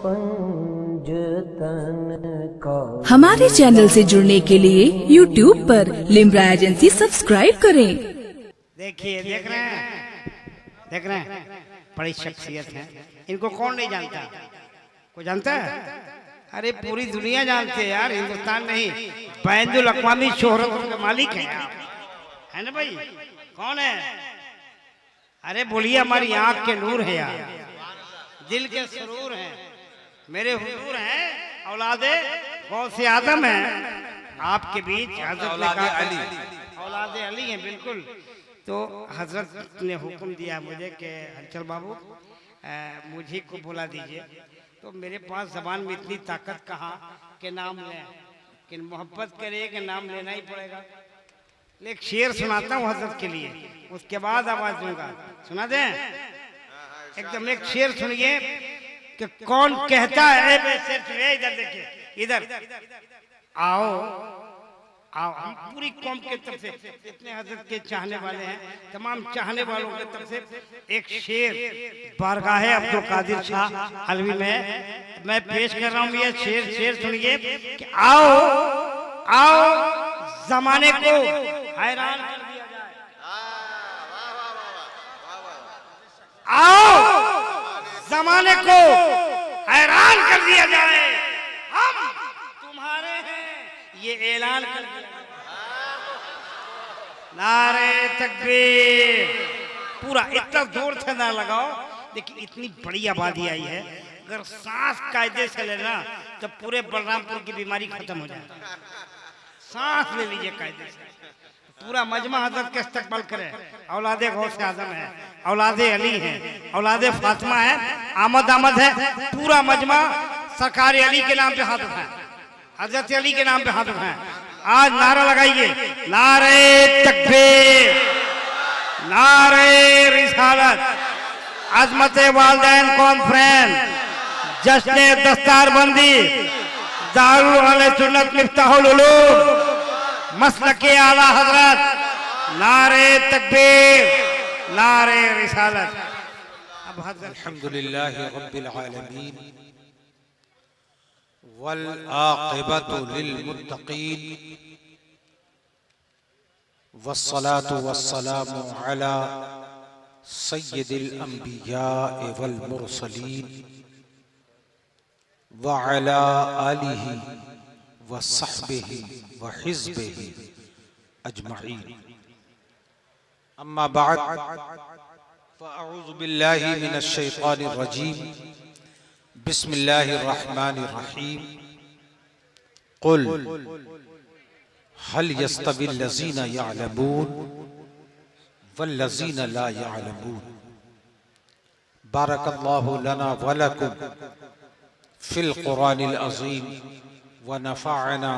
पंजतन का। हमारे चैनल से जुड़ने के लिए YouTube पर लिम्रा एजेंसी सब्सक्राइब करें। देखिए, देख रहे हैं, बड़ी शख्सियत है। इनको कौन नहीं जानता? कोई जानता है? अरे पूरी दुनिया जानते हैं यार, हिंदुस्तान नहीं, बैनुल अक़वामी शोहरत के मालिक हैं यार, है ना भाई? कौन है? अरे बोलिए, हमारी आंख के नूर है यार, दिल के सुरूर हैं, मेरे हुजूर हैं, औलादे गौसे आदम है आपके बीच। हजरत औलादे अली हैं, बिल्कुल। तो हजरत ने हुक्म दिया मुझे कि हलचल बाबू मुझे को बुला दीजिए। तो मेरे पास जबान में इतनी ताकत कहाँ कि नाम लें, कि मोहब्बत करे कि नाम लेना ही पड़ेगा। एक शेर सुनाता हूँ हजरत के लिए, उसके बाद आवाज दूंगा। सुना दें? एकदम एक शेर सुनिए कि कौन कहता है। इधर देखिए, इधर आओ आओ, हम पूरी कौम के तरफ से जितने हजरत के चाहने वाले हैं, तमाम चाहने वालों के तरफ से एक शेर बारगाह अब्दुल कादिर शाह अलवी में मैं पेश कर रहा हूँ। ये शेर सुनिए कि आओ आओ जमाने को हैरान कर दिया जाए, आओ जमाने को हैरान कर दिया जाए, हम तुम्हारे हैं ये ऐलान कर दिया। नारे तकबीर। पूरा इतना जोर से ना लगाओ, देखिए इतनी बड़ी आबादी आई है, अगर सांस कायदे से लेना तो पूरे बलरामपुर की बीमारी खत्म हो जाए। सांस ले लीजिए कायदे से, पूरा मजमा हजरत के इस्तकबाल करे। औलादे गौसे आजम है, औलादे अली है, औलादे फातिमा है, आमद है, पूरा मजमा सरकार अली के नाम पे हाथ उठाए, हजरत अली के नाम पे हाथ उठाए। आज नारा लगाइए, नारे तकबीर, नारे रिसालत, अजमत वालदैन कॉन्फ्रेंस, जश्न दस्तारबंदी, दारुल अहले सुन्नत मिफ्ताहुल उलूम, मसलके आला हजरत, नारे तकबीर, नारे रिसालत। अब हजरत अल्हम्दुलिल्लाह रब्बिल आलमीन वल आक़िबतु लिल मुत्तक़ीन वस्सलातु वस्सलामु अला सय्यिदिल अंबिया वल मुरसलीन व अला आलिहि व सहबिहि व हिज़्बिहि अजमईन। अम्मा बाद फ़अऊज़ु बिल्लाहि मिनश शैतानिर रजीम। बिस्मिल्लाहिर रहमानिर रहीम। कुल हल यस्तविल लज़ीना यअलमून वल्लज़ीना ला यअलमून। बारकल्लाहु लना व लकुम फिल कुरानिल अज़ीम व नफ़अना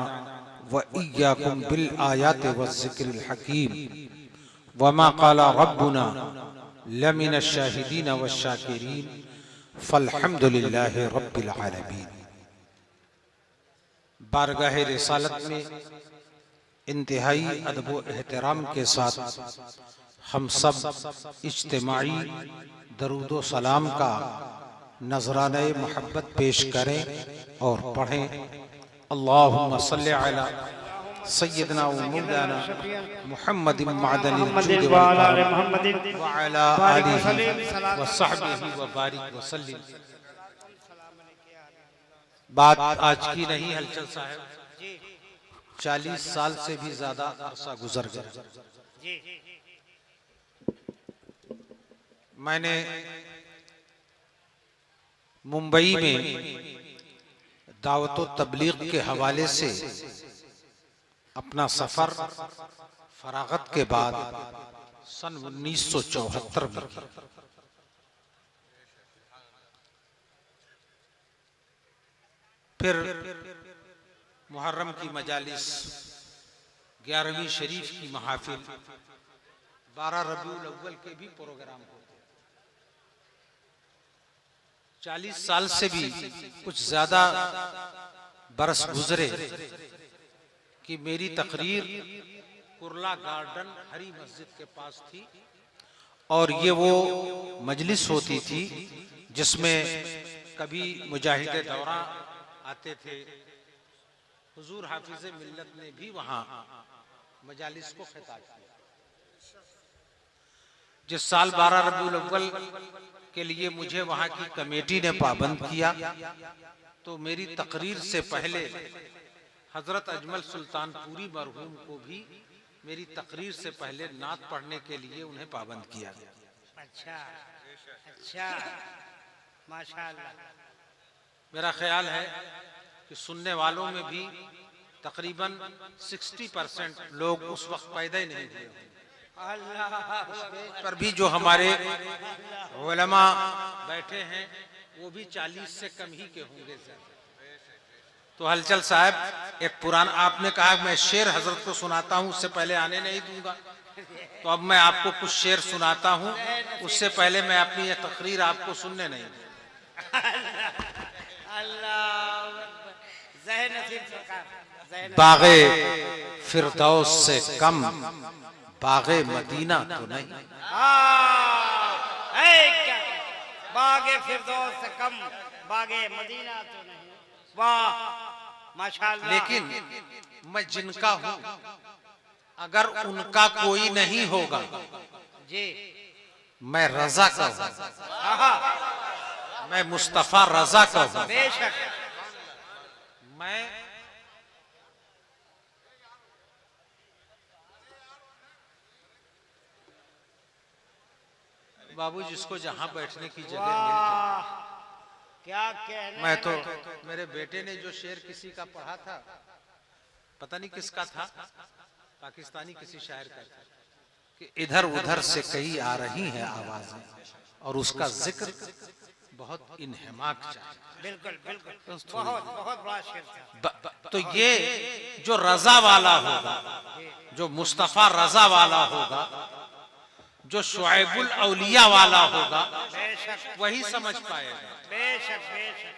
व इय्याकुम बिल आयाति व ज़िक्रिल हकीम व मा क़ाला रब्बुना लमिनश शाहिदीन व शाकिरीन फ़ल्हम्दुलिल्लाहि रब्बिल आलमीन। बारगाह रिसालत में इंतहाई अदब व एहतराम के साथ हम सब इज्तिमाई दरूद व सलाम का नजराने मोहब्बत पेश करें और पढ़ें। अल्लाहुम्मा सल्लि अला सय्यदना व मौलाना मुहम्मदिन मअदनिल जुद व अला आलिहि व सहबिहि व बारिक व सल्लिम। बात आज की नहीं हलचल साहब, 40 साल से भी ज्यादा अरसा गुजर गया। मैंने मुंबई में दावत व तबलीग के हवाले से अपना सफर फरागत के बाद सन 1974 में किया। फिर मुहर्रम की मजालिस, 11वीं शरीफ की महाफिल, 12 रबीउल अव्वल के भी प्रोग्राम होते। 40 साल से भी कुछ ज्यादा बरस गुजरे कि मेरी तकरीर कुर्ला गार्डन हरी मस्जिद के पास थी और ये वो मजलिस होती थी जिसमें कभी मुजाहिदे दौरा आते थे, हुजूर हाफिज़े मिल्लत ने भी वहां मजालिस को खिताब किया। जिस साल 12 रबीउल अव्वल के लिए मुझे वहां की कमेटी ने पाबंद किया, तो मेरी तकरीर से पहले हजरत अजमल सुल्तानपुरी मरहूम को भी मेरी तकरीर से पहले नात पढ़ने के लिए उन्हें पाबंद किया गया। अच्छा अच्छा, माशाअल्लाह। मेरा ख्याल है कि सुनने वालों में भी तकरीबन 60% लोग उस वक्त पैदा ही नहीं हुए पर भी जो हमारे उलमा बैठे हैं वो भी 40 से कम ही के होंगे। तो हलचल साहब, एक पुराना आपने कहा मैं शेर हजरत को सुनाता हूं, उससे पहले आने नहीं दूंगा, तो अब मैं आपको कुछ शेर सुनाता हूं, उससे पहले मैं अपनी ये तकरीर आपको सुनने नहीं दूंगा। बागे फिरदौस से कम बागे मदीना तो नहीं। बागे फिरदौस से कम बागे मदीना तो नहीं। वाह माशाअल्लाह। लेकिन मैं जिनका हूं, अगर उनका कोई नहीं होगा जी, मैं रजा का हूं, मैं मुस्तफा रजा का हूं। बेशक। मैं बाबू जिसको जहां बैठने की जगह मिल जाए। क्या कहने। मैं तो मेरे बेटे ने जो शेर किसी का पढ़ा था, पता नहीं किसका था, पाकिस्तानी किसी शायर का था, कि इधर उधर से कई आ रही हैं आवाजें और उसका जिक्र बहुत इन्हिमाक चाहिए। बिल्कुल बिल्कुल, बहुत बहुत बड़ा शेर था। तो ये जो रजा वाला होगा, जो मुस्तफा रजा वाला होगा, जो शुआइबुल औलिया वाला होगा, वही समझ पाएगा। बेशक बेशक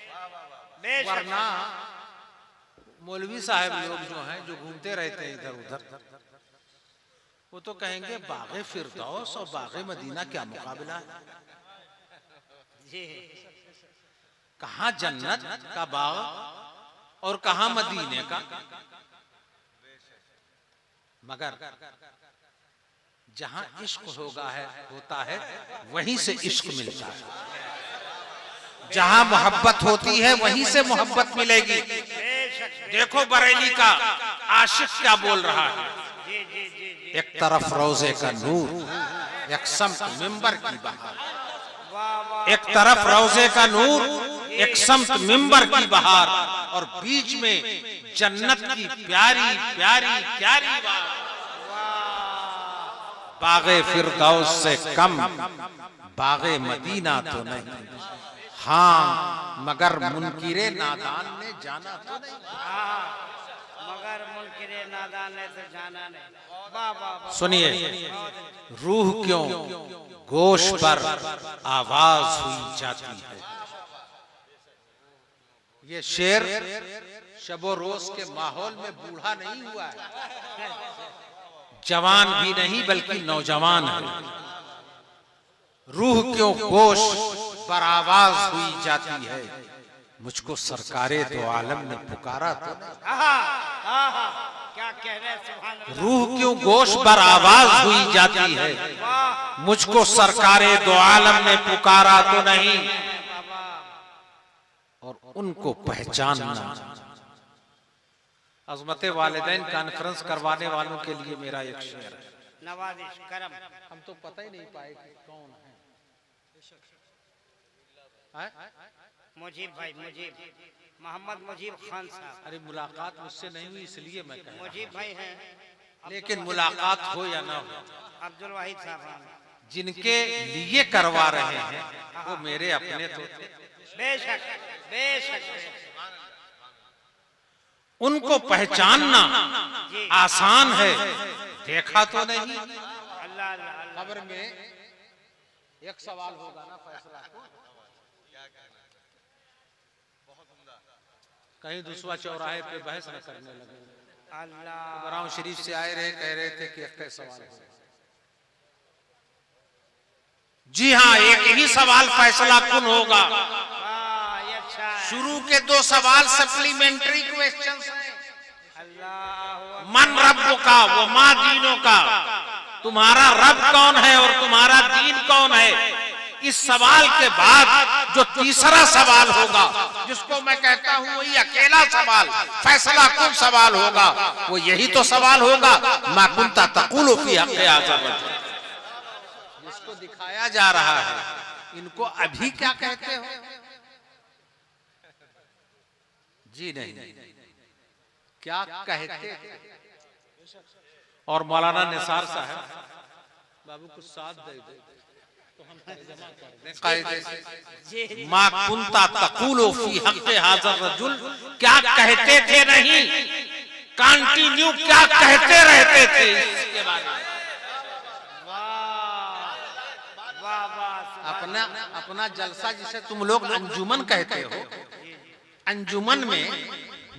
बेशक। वरना मौलवी साहब लोग जो हैं, जो घूमते रहते हैं इधर उधर, वो तो कहेंगे बागे फिरदौस और बागे मदीना क्या मुकाबला है। जी, कहाँ जन्नत का बाग और कहाँ मदीने का। मगर जहां इश्क होता है वहीं से इश्क मिलता है। जहां मोहब्बत होती है वहीं से मोहब्बत मिलेगी। देखो बरेली का आशिक क्या बोल रहा है। एक तरफ रोजे का नूर, एक समत मिंबर की बहार। एक तरफ रोजे का नूर, एक समत मिंबर की बहार, और बीच में जन्नत की प्यारी प्यारी प्यारी बात। बागे फिरदौस से कम बागे मदीना तो नहीं। हाँ मगर मुनकिरे नादान ने जाना तो नहीं। मगर मुनकिरे नादान ने तो जाना नहीं। वाह वाह। सुनिए, रूह क्यों गोश पर आवाज हुई जाती है। ये शेर शबो रोज के माहौल में बूढ़ा नहीं हुआ है, जवान भी नहीं बल्कि नौजवान है। रूह क्यों गोश पर आवाज हुई जाती है, मुझको सरकारे दो आलम ने पुकारा तो क्या कह रहे हैं, सुभान अल्लाह। रूह क्यों गोश पर आवाज हुई जाती है, मुझको सरकारे दो आलम ने पुकारा तो नहीं। और उनको पहचानना। अज़मते वालिदैन कॉन्फ्रेंस करवाने वालों के लिए मेरा एक शेर है। नवाजिश करम। हम तो पता ही नहीं पाए कि कौन है। मुजीब भाई, मुजीब मोहम्मद मुजीब खान साहब। अरे मुलाकात मुझसे नहीं हुई इसलिए मैं कह रहा हूं। मुजीब भाई हैं, लेकिन मुलाकात हो या ना हो, अब्दुल वाहिद साहब जिनके लिए करवा रहे हैं वो मेरे अपने तो थे। बेशक बेशक। उनको पहचानना आसान है, देखा तो नहीं। अल्लाह अल्लाह। खबर में एक सवाल होगा ना, फैसला कहीं दूसरा चौराहे पे बहस न करने लगे। अल्लाह। बराऊं शरीफ से आए रहे, कह रहे थे कि एक सवाल है। जी हाँ, एक ही सवाल फैसला कुन होगा। शुरू के 2 सवाल सप्लीमेंट्री क्वेश्चन हैं। मन रब्बो का वो माँ दीनों का, तुम्हारा रब कौन है और तुम्हारा दीन कौन है। इस सवाल के बाद जो तीसरा सवाल होगा, जिसको मैं कहता हूं वही अकेला सवाल, फैसला कुन सवाल होगा, वो यही तो सवाल होगा, मा कुंता तक़ूलु फी हक़्क़ि हाज़ा रजुल, जिसको दिखाया जा रहा है। इनको अभी क्या कहते हो? जी नहीं, क्या कहते। और मौलाना निसार साहब बाबू कुछ साथ दे दे तो हम तर्जुमा कर दें कायदे से। मा कुंता तक़ूलु फी हक़्क़ि हाज़ा रजुल, क्या कहते थे नहीं, कंटिन्यू क्या कहते रहते थे इसके बारे में। अपना जलसा जिसे तुम लोग अंजुमन कहते हो, अंजुमन में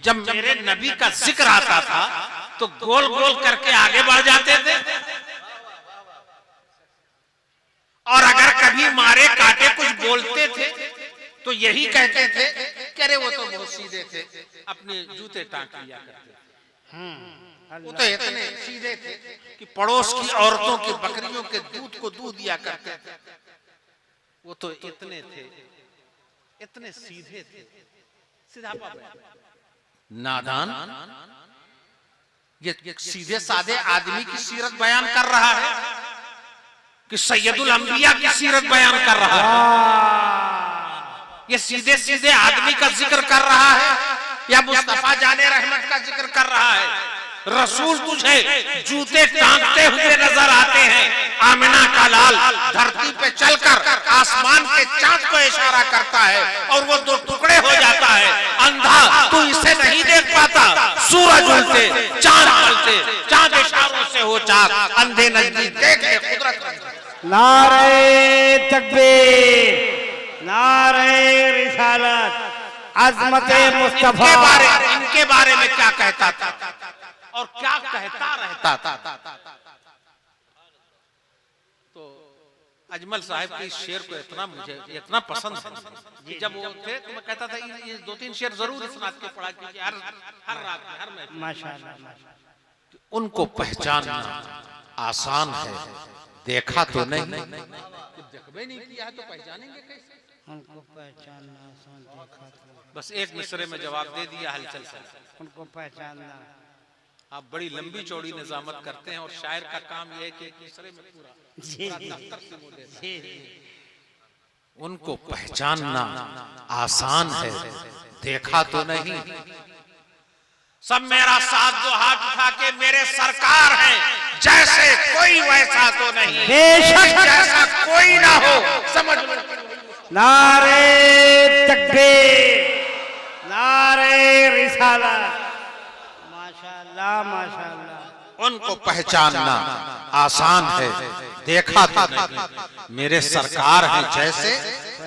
जब मेरे नबी का जिक्र आता था तो गोल गोल करके आगे बढ़ जाते थे, और अगर कभी मारे काटे कुछ बोलते थे तो यही कहते थे कि अरे वो तो बहुत सीधे थे, अपने जूते टांग लिया करते। वो तो इतने सीधे थे कि पड़ोस की औरतों की बकरियों के दूध को दूध दिया करते थे। वो तो इतने थे, इतने सीधे थे, सीधा नादान। ये सीधे साधे आदमी की सीरत बयान कर रहा है कि सैयदुल अंबिया की सीरत बयान कर रहा है। ये सीधे सीधे आदमी का जिक्र कर रहा है या मुस्तफा जाने रहमत का जिक्र कर रहा है। रसूल तुझे जूते टांगते हुए नजर आते हैं। आमिना का लाल धरती पे चलकर आसमान के चांद को इशारा करता है और वो 2 टुकड़े हो जाता है। अंधा तू इसे नहीं देख पाता, सूरज उलटे चांद पलटे, चांद इशारों से हो चाक, अंधे नजदीक देख ले कुदरत। नारे तकबीर, नारे रिसालत, अज़मते मुस्तफा। इनके बारे में क्या कहता था और क्या कहता रहता था। तो अजमल साहब के इस शेर को मुझे इतना पसंद है कि जब वो थे तो मैं कहता था ये 2-3 शेर जरूर इस रात के पढ़ा कीजिए, हर रात में, हर में। माशाअल्लाह। उनको पहचानना आसान है, देखा तो नहीं, देखबे नहीं किया है तो पहचानेंगे कैसे। उनको पहचानना आसान, देखा तो। बस एक मिसरे में जवाब दे दिया हलचल से। उनको पहचानना। आप बड़ी लंबी चौड़ी निजामत करते हैं और शायर का काम यह है कि एक मिसरे में पूरा उनको पहचानना आसान है, देखा तो नहीं। सब मेरा साथ जो हाथ उठा के मेरे सरकार हैं, जैसे कोई वैसा तो नहीं, बेशक जैसा कोई ना हो, समझ लो। नारे तकबीर, नारे रिसालत। माशाअल्लाह, माशाअल्लाह। उनको पहचानना आसान है, देखा तो नहीं, मेरे सरकार हैं जैसे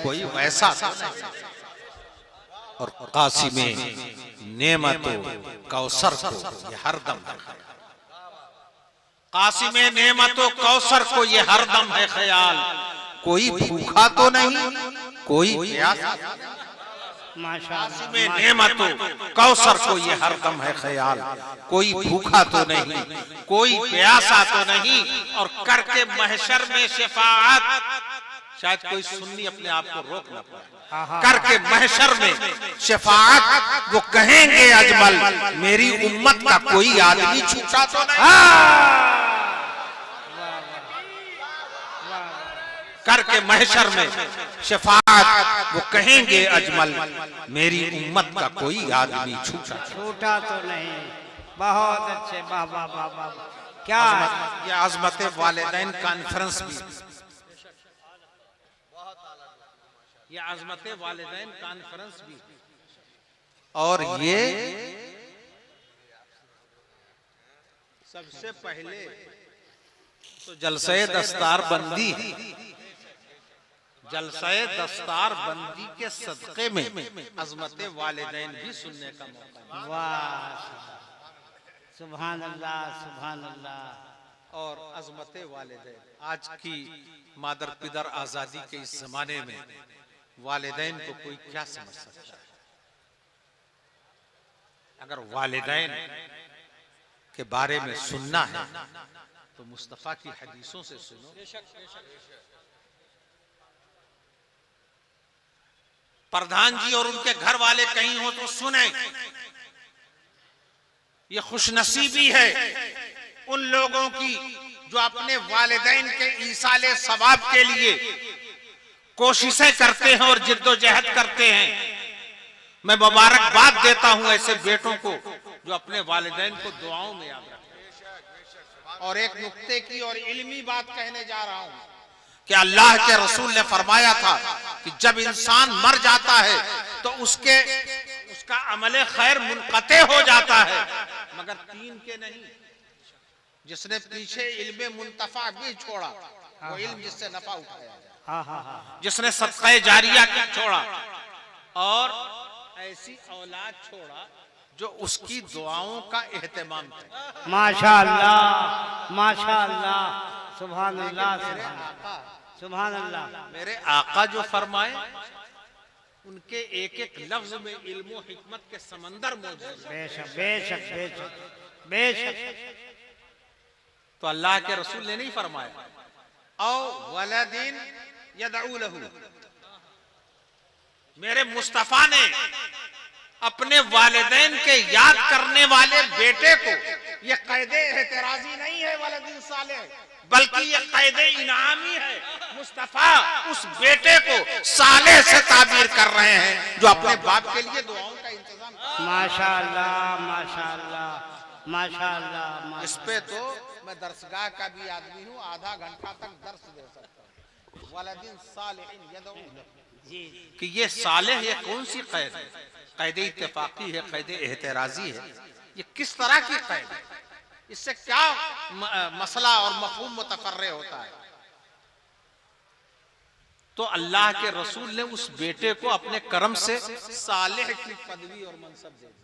कोई वैसा। और कासिमे नेमतो कौसर को ये हरदम है, कासिमे नेमतो कौसर को ये हरदम है ख्याल। कोई भूखा तो नहीं, कोई प्यासा। कासिमे नेमतो कौसर को ये हरदम है ख्याल। कोई भूखा तो नहीं, कोई प्यासा तो नहीं। और करके महशर में शफाअत, शायद कोई सुन्नी अपने आप को रोक ना पाए, करके महशर में शफाअत वो कहेंगे अजमल मेरी उम्मत का कोई आदमी छूटा तो नहीं। करके महशर में शफाअत वो कहेंगे अजमल मेरी उम्मत का कोई आदमी छूटा तो नहीं। बहुत अच्छे, वाह वाह वाह वाह। क्या ये अज़मत वालिदैन कॉन्फ्रेंस भी, ये अज़मत वालिदैन कॉन्फ्रेंस भी। और ये सबसे पहले तो जलसे दस्तार बंदी, जलसे दस्तार बंदी के सदक़े में अज़मत वालिदैन भी सुनने का मौका। वाह, सुभान अल्लाह, सुभान अल्लाह। और अज़मत वालिदैन, आज की मादर पिदर आज़ादी के इस जमाने में वालिदैन को कोई क्या समझ सकता है। अगर वालिदैन के बारे में सुनना है तो मुस्तफा की हदीसों से सुनो। प्रधान जी और उनके घर वाले कहीं हो तो सुने। ये खुशनसीबी है उन लोगों की जो अपने वालिदैन के ईसाले सवाब के लिए कोशिशें करते हैं और जिद्दोजहद करते हैं। मैं मुबारकबाद देता हूं ऐसे बेटों को जो अपने वालिदैन को दुआओं में याद रखते। और एक नुक्ते की और इल्मी बात कहने जा रहा हूं कि अल्लाह के रसूल ने फरमाया था कि जब इंसान मर जाता है तो उसका अमले खैर मुनक़ते हो जाता है, मगर 3 के नहीं। जिसने पीछे इल्मे मुंतफा भी छोड़ा, वो इल्म जिससे नफा उठाया, जिसने सदक़े जारिया का छोड़ा और ऐसी औलाद छोड़ा जो उसकी दुआओं का एहतमाम करे। माशाअल्लाह, माशाअल्लाह, सुभान अल्लाह, सुभान अल्लाह। मेरे आका जो फरमाए उनके एक एक लफ्ज में इल्म और हिकमत के समंदर मौजूद है। बेशक बेशक बेशक बेशक। तो अल्लाह के रसूल ने नहीं फरमाया औ वलदिन यदऊ लहू, मेरे मुस्तफा ने अपने वालिदैन के याद करने वाले बेटे को, यह क़ैदे एहतराजी नहीं है वलदिन सालेह, बल्कि यह क़ैदे इनामी है। मुस्तफा उस बेटे को सालेह से ताबीर कर रहे हैं जो अपने बाप के लिए दुआओं का इंतजाम कर। माशाअल्लाह, माशाअल्लाह, माशाअल्लाह। इस पे तो मैं दरसगाह का भी आदमी हूँ, आधा घंटा तक दर्स दे सकता हूँ। वलदिन सालिहिन यदऊ जी, कि ये सालेह ये कौन सी कैद है? कैदे इत्तेफाकी है, कैदे एहतराजी है, ये किस तरह की कैद है? इससे क्या मसला और मफहूम मुतफर्रे होता है? तो अल्लाह के रसूल ने उस बेटे को अपने करम से सालेह की पदवी और मनसब दे दी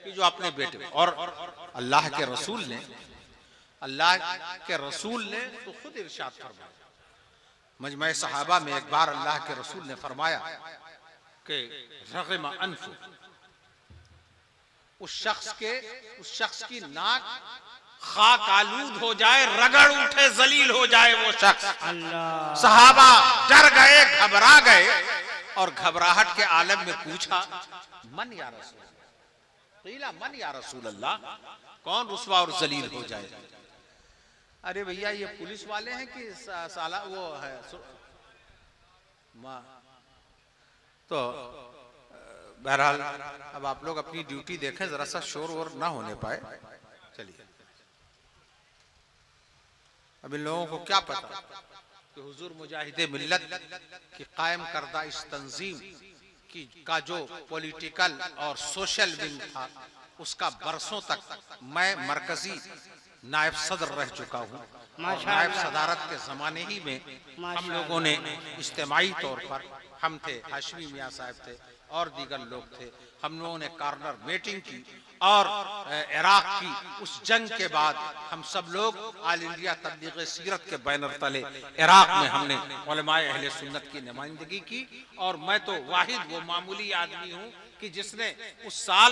कि जो अपने बेटे को, और अल्लाह के रसूल ने तो खुद इरशाद फरमाया मजमे सहाबा में एक बार अल्लाह के रसूल ने फरमाया कि रग़िम अनफु, उस शख्स की नाक खाक आलूद हो जाए, रगड़ उठे, जलील हो जाए वो शख्स। सहाबा डर गए, घबरा गए और घबराहट के आलम में पूछा मन या रसूल, क़ीला मन या रसूल अल्लाह, कौन रुस्वा और जलील हो जाए? अरे भैया ये पुलिस वाले हैं कि साला वो है तो बहरहाल अब आप लोग अपनी ड्यूटी देखें, जरा सा शोर वोर ना होने पाए। चलिए, अब इन लोगों को क्या पता कि हुजूर मुजाहिदे मिल्लत की कायम करदा इस तंजीम का जो पॉलिटिकल और सोशल विंग था उसका बरसों तक मैं मरकजी नायब सदर रह चुका हूँ। नायब सदारत के ज़माने ही में हम लोगों ने इज्तिमाई तौर पर, हम थे, हाशमी मियाँ साहब थे और दीगर लोग थे, हम लोगों ने कॉर्नर मीटिंग की और इराक की उस जंग के बाद हम सब लोग आल इंडिया तबलीग सीरत के बैनर तले इराक में हमने उलमाए अहले सुन्नत की नुमाइंदगी की। और मैं तो वाहिद वो मामूली आदमी हूँ कि जिसने उस साल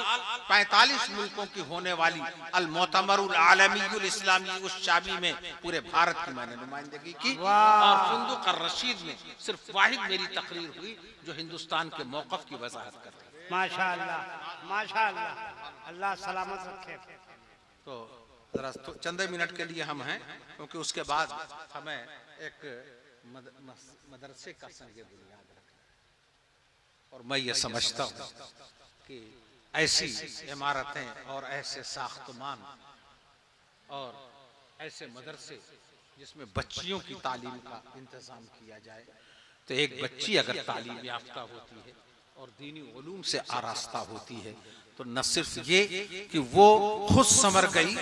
45 मुल्कों की होने वाली अल मोतमरुल आलमीयुल इस्लामी उस शाबी में पूरे भारत की मैंने नुमाइंदगी की। और फुंदुक और रशीद में सिर्फ वाहिद मेरी तकरीर हुई जो हिंदुस्तान के मौक़िफ़ की वजाहत करती है। माशाअल्लाह, माशाअल्लाह, अल्लाह सलामत रखे। तो जरा चंद मिनट के लिए हम हैं, क्योंकि उसके बाद हमें एक मदरसे का संगे बुनियाद रखना, और मैं ये समझता हूँ कि ऐसी इमारतें और ऐसे साख्तमान और ऐसे मदरसे जिसमें बच्चियों की तालीम का इंतज़ाम किया जाए, तो एक बच्ची अगर तालीम याफ्ता होती है और दीनी उलूम से आरास्ता होती है तो न सिर्फ ये कि वो खुद संवर गई,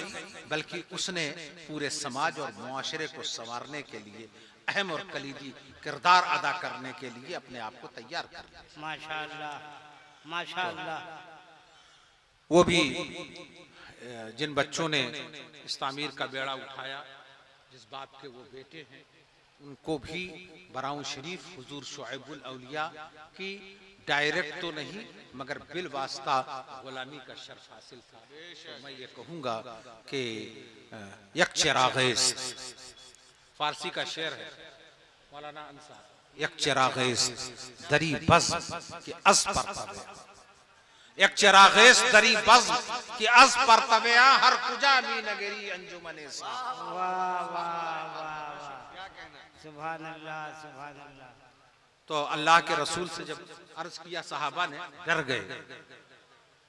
बल्कि उसने पूरे समाज और मुआशरे को संवारने के लिए अहम और कलीदी किरदार अदा करने के लिए अपने आप को तैयार कर लिया। माशाअल्लाह, माशाअल्लाह। वो भी जिन बच्चों ने इस तामीर का बेड़ा उठाया, जिस बाप के वो बेटे हैं, उनको भी बराऊं शरीफ हुजूर शुएबुल औलिया की डायरेक्ट तो नहीं मगर बिल वास्ता गुलामी का शर्फ हासिल था। तो मैं ये कहूंगा कि यक चिराग़ेज़ फारसी का शेर है मौलाना अंसार, यक चिराग़ेज़ दरी बज़्म कि अज़ परतवे, एक चिराग़ेज़ दरी बज़्म कि अज़ परतवे हर कुजा भी नगरी अंजुमने सा। वाह वाह वाह सुभान अल्लाह सुभान अल्लाह। तो अल्लाह के रसूल से जब अर्ज किया सहाबा ने डर गए,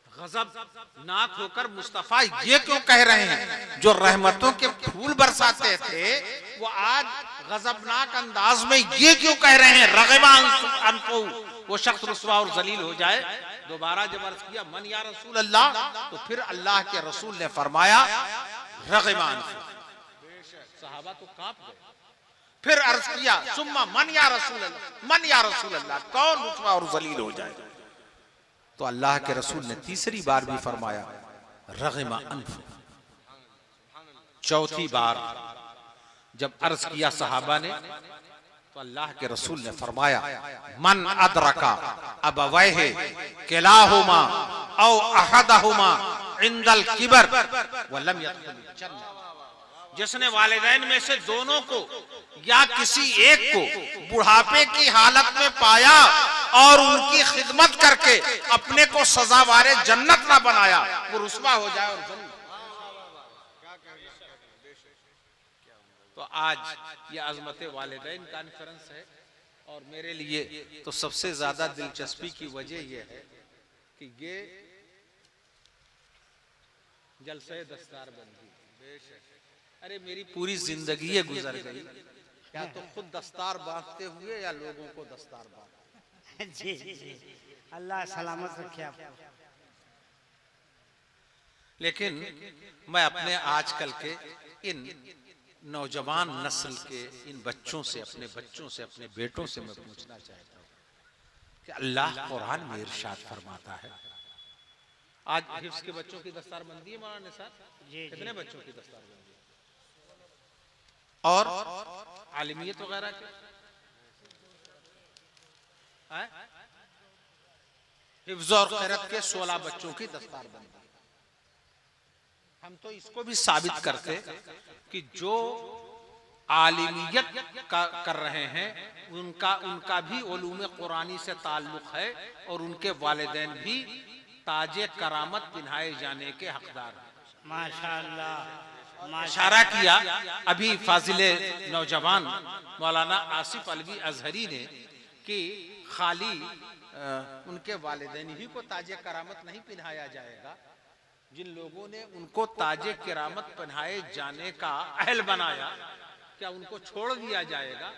गजब नाक होकर मुस्तफा ये क्यों कह रहे हैं, जो रहमतों के फूल बरसाते थे वो आज गजबनाक अंदाज में ये क्यों कह रहे हैं रग़िबा अनफु, वो शख्स रुसवा और जलील हो जाए। दोबारा जब अर्ज किया मन या रसूल अल्लाह, तो फिर अल्लाह के रसूल ने फरमाया रग़िबा अनफु, सहाबा तो कांप गए। फिर अर्ज किया सुम्मा मन या रसूल अल्लाह, मन या रसूल अल्लाह, कौन रुसवा और जलील हो जाए। तो अल्लाह के रसूल ने तीसरी बार भी फरमाया रग़िमा अनफु। चौथी बार जब अर्ज किया सहाबा ने, तो अल्लाह के रसूल ने फरमाया मन अदरका अबवैहि किलाहुमा औ अहदहुमा इंदल किबर व लम यदखुल जन्नह, जिसने वालिदैन में से दोनों को या किसी एक को बुढ़ापे की हालत में पाया और उनकी खिदमत करके अपने को सजावारे जन्नत ना बनाया, वो रुसवा हो जाए और जन्नत। तो आज ये अज़मत वालिदैन कॉन्फ्रेंस है और मेरे लिए तो सबसे ज्यादा दिलचस्पी की वजह यह है कि ये जलसे दस्तार बंदी, अरे मेरी पूरी जिंदगी ये गुजर गई क्या तो खुद दस्तार बांधते हुए या लोगों को दस्तार बांधते। जी जी अल्लाह सलामत रखे आपको। लेकिन मैं अपने आजकल के इन नौजवान नस्ल के इन बच्चों से, अपने बच्चों से, अपने बेटों से मैं पूछना चाहता हूँ कि अल्लाह कुरान में इरशाद फरमाता है, आज हिफ्ज़ के बच्चों की दस्तार बंदी है मौलाना साहब, कितने बच्चों की दस्तार बंदी और आलिमियत वगैरह के हिफ्ज़ और क़िरात के 16 बच्चों की दस्तार बंदी। हम तो इसको भी साबित करते कि जो आलिमियत का कर रहे हैं उनका भी उलूम कुरानी से ताल्लुक है और उनके वालिदैन भी ताजे करामत पिन्हाए जाने के हकदार हैं। माशाअल्लाह इशारा किया अभी फाजिले नौजवान मौलाना आसिफ अलवी अजहरी ने कि खाली उनके वालिदैन ही को ताजे करामत नहीं पहनाया जाएगा, जिन लोगों ने उनको ताजे करामत पहनाए जाने का अहल बनाया क्या उनको छोड़ दिया जाएगा?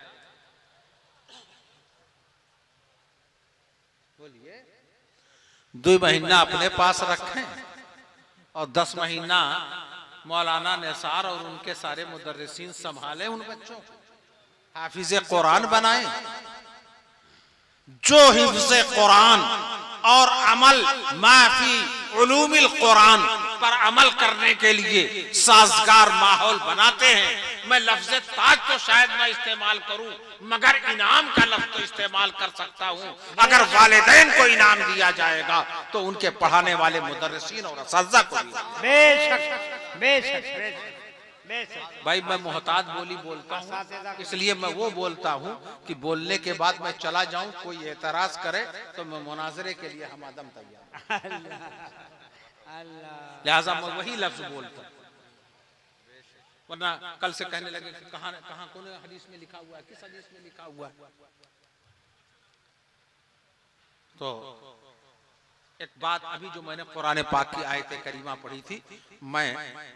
बोलिए। 2 महीना अपने पास रखें और 10 महीना मौलाना निसार और उनके सारे मुदर्रिसीन संभाले उन बच्चों को, हाफिज़े कुरान बनाए। जो हिफ्ज़े कुरान और अमल माफी उलूमिल कुरान पर अमल करने के लिए साजगार माहौल बनाते हैं, मैं लफ्ज़ ताज तो शायद मैं इस्तेमाल करूं मगर इनाम का लफ्ज़ तो इस्तेमाल कर सकता हूं। अगर वालिदैन को इनाम दिया जाएगा तो उनके पढ़ाने वाले मुदर्रिसीन और असातिज़ा को बेशक बेशक बेशक। भाई मैं मोहताज बोली बोलता हूँ, इसलिए मैं वो बोलता हूँ कि बोलने के बाद मैं चला जाऊं, कोई एतराज करे तो मैं मुनाजरे के लिए हम आदम तैयार, लिहाजा मैं वही लफ्ज बोलता हूँ। वरना कल से कहने लगे कि कहाँ कौन हदीस में लिखा हुआ है, किस हदीस में लिखा हुआ है। तो एक बात अभी जो मैंने कुरान पाक की आयत करीमा पढ़ी थी, मैं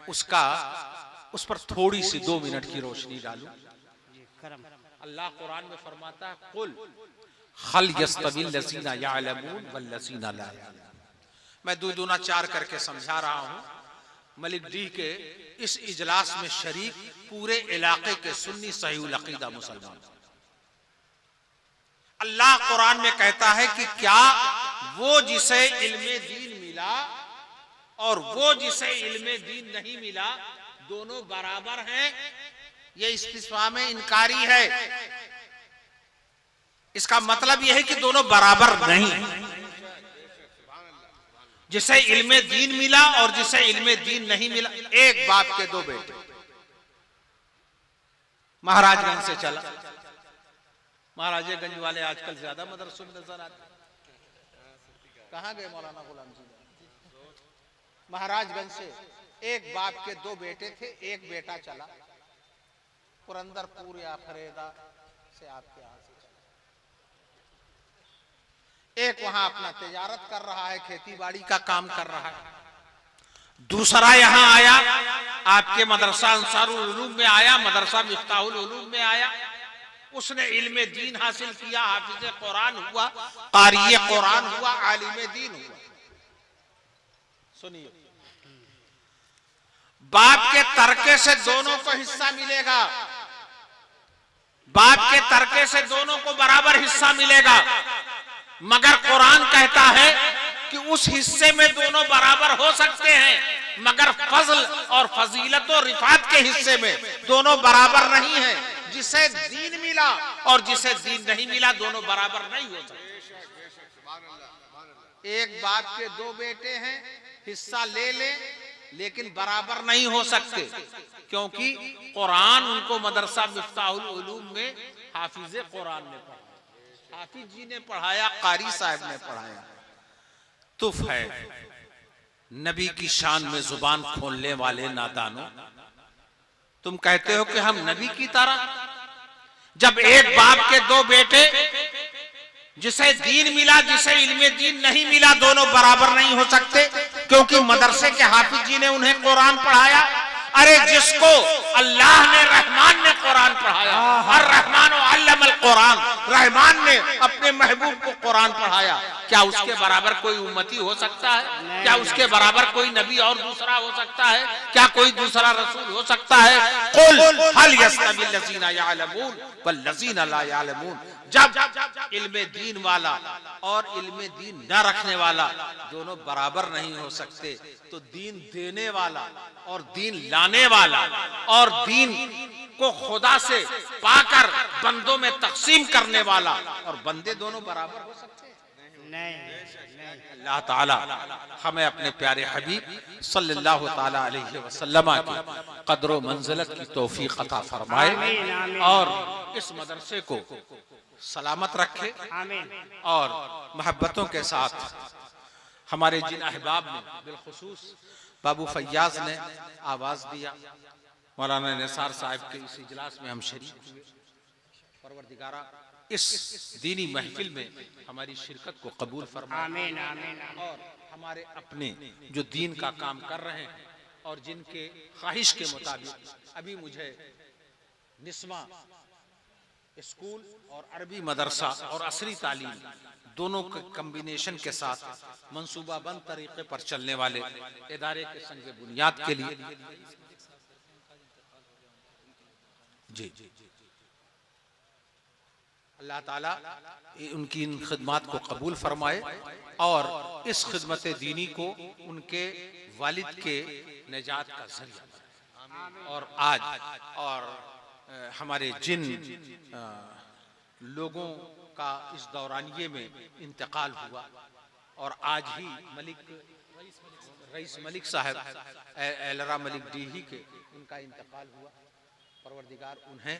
उस पर थोड़ी सी 2 मिनट की रोशनी डालूं। अल्लाह कुरान में फरमाता है कुल हल यस्तविल लज़ीना यअलमून वल लज़ीना ला यअलमून। मैं 2 दूना 4 करके समझा रहा हूं। मलिक डी के इस इजलास में शरीक पूरे इलाके के सुन्नी सहीहुल अकीदा मुसलमान। अल्लाह कुरान में कहता है कि क्या वो जिसे इल्मे दीन मिला और वो जिसे इल्मे दीन नहीं मिला दोनों बराबर हैं? ये इस्तिस्फाम इनकारी है। इसका मतलब यह है कि दोनों बराबर नहीं। जिसे इल्मे दीन मिला और जिसे इल्मे दीन नहीं मिला, एक बाप के दो बेटे। महाराजगंज से चला, महाराजगंज वाले आजकल ज्यादा मदरसों में नजर आते। कहां गए मौलाना गुलाम जी? महाराजगंज से एक बाप के दो बेटे थे, एक बेटा चला पुरंदरपुर या फरेदा से आपके यहां से चला। एक वहां अपना तिजारत कर रहा है, खेती बाड़ी का काम कर रहा है। दूसरा यहां आया, आपके मदरसा अंसारुल उलूम में आया, मदरसा मिफ्ताहुल उलूम में आया। उसने इल्मे दीन हासिल किया, हाफिज कुरान हुआ, कारी कुरान हुआ, आलिम दीन हुआ। सुनिए, बाप के तरके से दोनों को हिस्सा मिलेगा, बाप के तरके से दोनों को बराबर हिस्सा मिलेगा, मगर कुरान कहता है कि उस हिस्से में दोनों बराबर हो सकते हैं, मगर फजल और फजीलत और रिफात के हिस्से में दोनों बराबर नहीं है। जिसे दीन मिला और जिसे दीन नहीं मिला, दोनों बराबर नहीं हो सकते। एक बाप के दो बेटे हैं, हिस्सा ले ले, लेकिन बराबर नहीं हो सकते, क्योंकि कुरान उनको मदरसा मिफ्ताहुल उलूम में हाफिज कुरान ने पढ़ाया, हाफिज जी ने पढ़ाया, कारी साहब ने पढ़ाया। तुफ है नबी की शान में जुबान खोलने वाले नादानों, तुम कहते हो कि हम नबी की तरह। जब एक बाप के दो बेटे, जिसे दीन मिला जिसे इल्मे दीन नहीं मिला, दोनों बराबर नहीं हो सकते, क्योंकि मदरसे के हाफिज जी ने उन्हें कुरान पढ़ाया। अरे जिसको अल्लाह ने, रहमान ने कुरान पढ़ाया, और रहमान अल्लमल कुरान, रहमान ने अपने महबूब को कुरान पढ़ाया, क्या उसके बराबर कोई उम्मती हो सकता है? क्या उसके बराबर कोई नबी और दूसरा हो सकता है? क्या कोई दूसरा रसूल हो सकता है? कुल हल यस्तवी लजीना यालमून वल्लजीना ला यालमून। जब इल्मे दीन वाला और इल्मे दीन न रखने वाला दोनों बराबर नहीं हो सकते, तो दीन देने वाला और दीन लाने वाला और दीन को खुदा से पाकर बंदों में तकसीम करने वाला और बंदे दोनों बराबर हो सकते हैं? नहीं। अल्लाह ताला हमें अपने प्यारे हबीब सल्लल्लाहु ताला अलैहि वसल्लम की कद्र व मंजिलत की तौफीक अता फरमाए और इस मदरसे को सलामत रखे और मोहब्बतों के साथ हमारे जिन अहबाब ने, बिलखुसूस बाबू फैयाज ने आवाज दिया, मौलाना निसार साहब के इस इजलास में हम शरीक हुए। परवरदिगारा इस दीनी महफिल में हमारी शिरकत को कबूल फरमाए और हमारे अपने जो दीन का काम कर रहे हैं और जिनके ख्वाहिश के मुताबिक अभी मुझे निस्मा स्कूल और अरबी मदरसा और असरी तालीम दोनों के कम्बिनेशन के साथ मंसूबाबंद तरीके पर चलने वाले इदारे के संग बुनियाद के लिए जी अल्लाह ताला उनकी इन खिदमात को कबूल फरमाए और इस खिदमत दीनी को उनके वालिद के निजात का जरिया बनाए। और आज और हमारे जिन लोगों का इस दौरानिये में इंतकाल हुआ और आज ही रईस मलिक साहब एलरा मलिक डीही के उनका इंतकाल हुआ, परवरदिगार उन्हें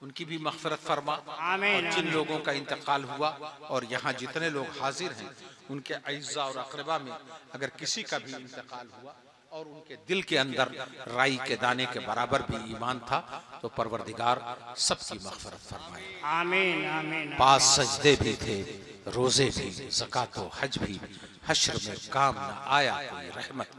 उनकी भी मग़फ़िरत फरमा। और जिन लोगों का इंतकाल हुआ और यहाँ जितने लोग हाजिर हैं उनके अइज़्ज़ा और अक़रबा में अगर किसी का भी इंतकाल हुआ और उनके दिल के अंदर राई के दाने के बराबर भी ईमान था, तो परवरदिगार सबकी मग़फ़िरत फरमाए। आमीन आमीन। पास सजदे भी थे, रोजे भी, ज़कात व हज भी, हश्र में काम न आया कोई रहमत।